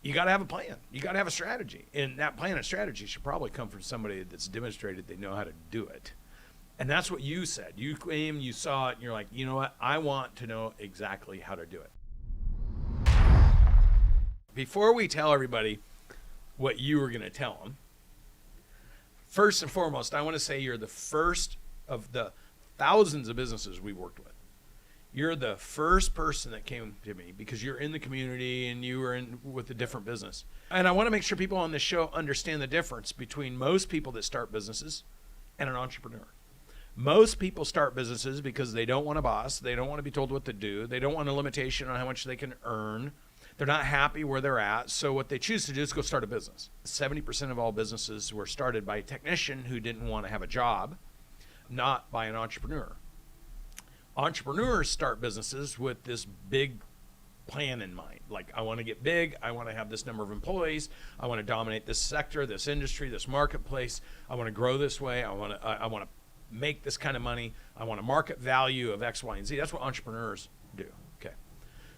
you got to have a plan. You got to have a strategy. And that plan and strategy should probably come from somebody that's demonstrated they know how to do it. And that's what you said. You came, you saw it, and you're like, you know what? I want to know exactly how to do it. Before we tell everybody what you were going to tell them, first and foremost, I want to say you're the first of the thousands of businesses we worked with. You're the first person that came to me because you're in the community and you were in with a different business. And I want to make sure people on this show understand the difference between most people that start businesses and an entrepreneur. Most people start businesses because they don't want a boss. They don't want to be told what to do. They don't want a limitation on how much they can earn. They're not happy where they're at. So what they choose to do is go start a business. 70% of all businesses were started by a technician who didn't want to have a job, not by an entrepreneur. Entrepreneurs start businesses with this big plan in mind. Like, I want to get big. I want to have this number of employees. I want to dominate this sector, this industry, this marketplace. I want to grow this way. I want to make this kind of money. I want a market value of X, Y, and Z. That's what entrepreneurs do. Okay.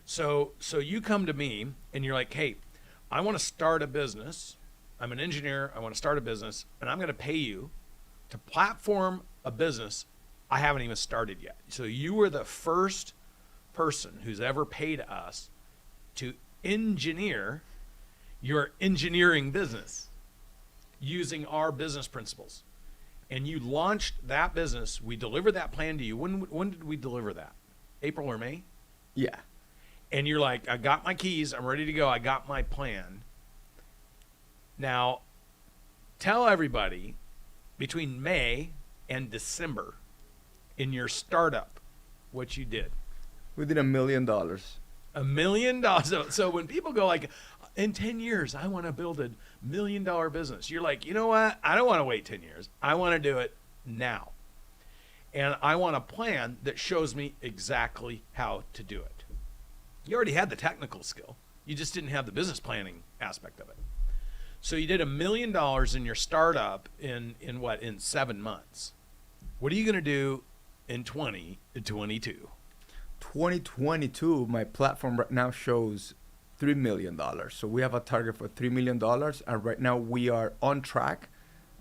So you come to me and you're like, hey, I want to start a business. I'm an engineer. I want to start a business, and I'm going to pay you to platform a business I haven't even started yet. So you were the first person who's ever paid us to engineer your engineering business using our business principles. And you launched that business. We delivered that plan to you. When did we deliver that? April or May? Yeah. And you're like, I got my keys. I'm ready to go. I got my plan. Now, tell everybody between May and December in your startup what you did. We did $1 million. $1 million. So when people go like, in 10 years, I want to build $1 million business. You're like, you know what? I don't want to wait 10 years. I want to do it now. And I want a plan that shows me exactly how to do it. You already had the technical skill. You just didn't have the business planning aspect of it. So you did $1 million in your startup in 7 months. What are you going to do in 2022? 2022, my platform right now shows $3 million. So we have a target for $3 million. And right now we are on track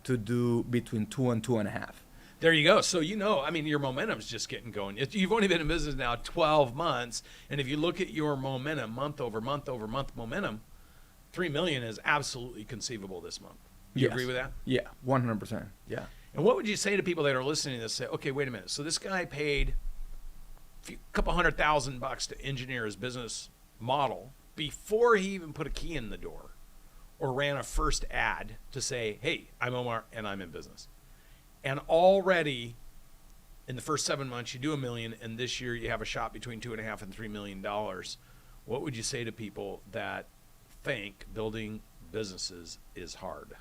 to do between 2 and 2.5. There you go. So, your momentum's just getting going. You've only been in business now 12 months. And if you look at your momentum, month over month over month momentum, 3 million is absolutely conceivable this month. You agree with that? Yeah, 100%. Yeah. And what would you say to people that are listening to this? Say, okay, wait a minute. So this guy paid a couple $100,000 to engineer his business model before he even put a key in the door or ran a first ad to say, hey, I'm Omar and I'm in business. And already in the first 7 months, you do $1 million, and this year you have a shot between $2.5 and $3 million. What would you say to people that think building businesses is hard?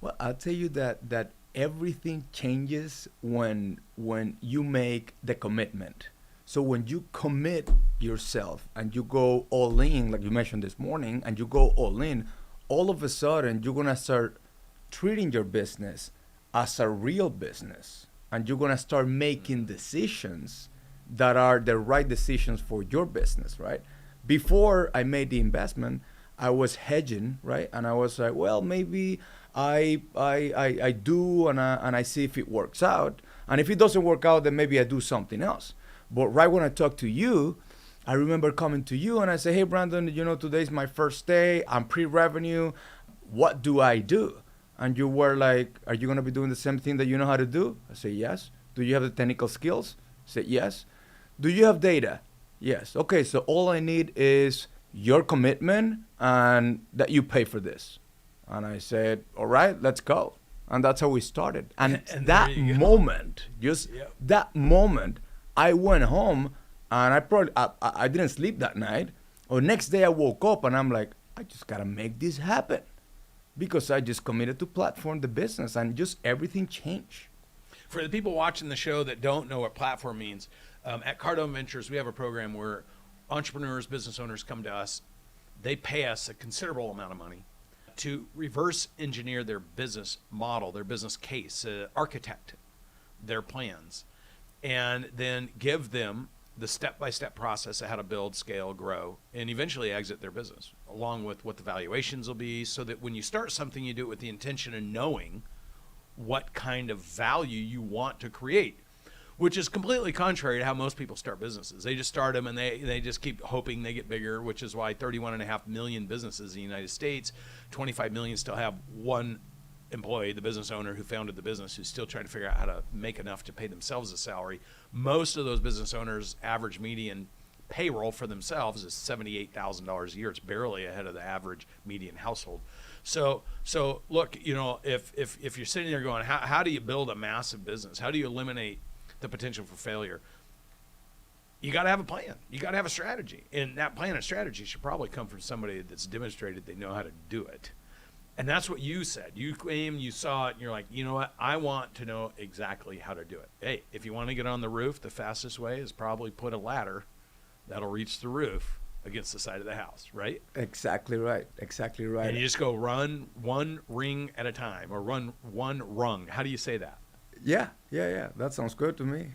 Well, I'll tell you that everything changes when you make the commitment. So when you commit yourself and you go all in, like you mentioned this morning, and you go all in, all of a sudden you're going to start treating your business as a real business. And you're going to start making decisions that are the right decisions for your business, right? Before I made the investment, I was hedging, right? And I was like, well, maybe I do and I see if it works out. And if it doesn't work out, then maybe I do something else. But right when I talked to you, I remember coming to you and I said, hey, Brandon, today's my first day. I'm pre-revenue. What do I do? And you were like, are you going to be doing the same thing that you know how to do? I said, yes. Do you have the technical skills? I said, yes. Do you have data? Yes. Okay, so all I need is your commitment and that you pay for this. And I said, all right, let's go. And that's how we started. And that moment, that moment, I went home and I didn't sleep that night. Or next day I woke up and I'm like, I just got to make this happen. Because I just committed to platform the business and just everything changed. For the people watching the show that don't know what platform means, at Cardone Ventures, we have a program where entrepreneurs, business owners come to us. They pay us a considerable amount of money to reverse engineer their business model, their business case, architect their plans, and then give them the step-by-step process of how to build, scale, grow, and eventually exit their business, along with what the valuations will be, so that when you start something, you do it with the intention of knowing what kind of value you want to create, which is completely contrary to how most people start businesses. They just start them and they just keep hoping they get bigger, which is why 31.5 million businesses in the United States, 25 million still have one employee, the business owner who founded the business, who's still trying to figure out how to make enough to pay themselves a salary. Most of those business owners' average median payroll for themselves is $78,000 a year. It's barely ahead of the average median household. So look, if you're sitting there going, how do you build a massive business? How do you eliminate the potential for failure? You got to have a plan. You got to have a strategy. And that plan and strategy should probably come from somebody that's demonstrated they know how to do it. And that's what you said. You came, you saw it, and you're like, you know what? I want to know exactly how to do it. Hey, if you want to get on the roof, the fastest way is probably put a ladder that'll reach the roof against the side of the house, right? Exactly right. Exactly right. And you just go run one ring at a time, or run one rung. How do you say that? Yeah. That sounds good to me.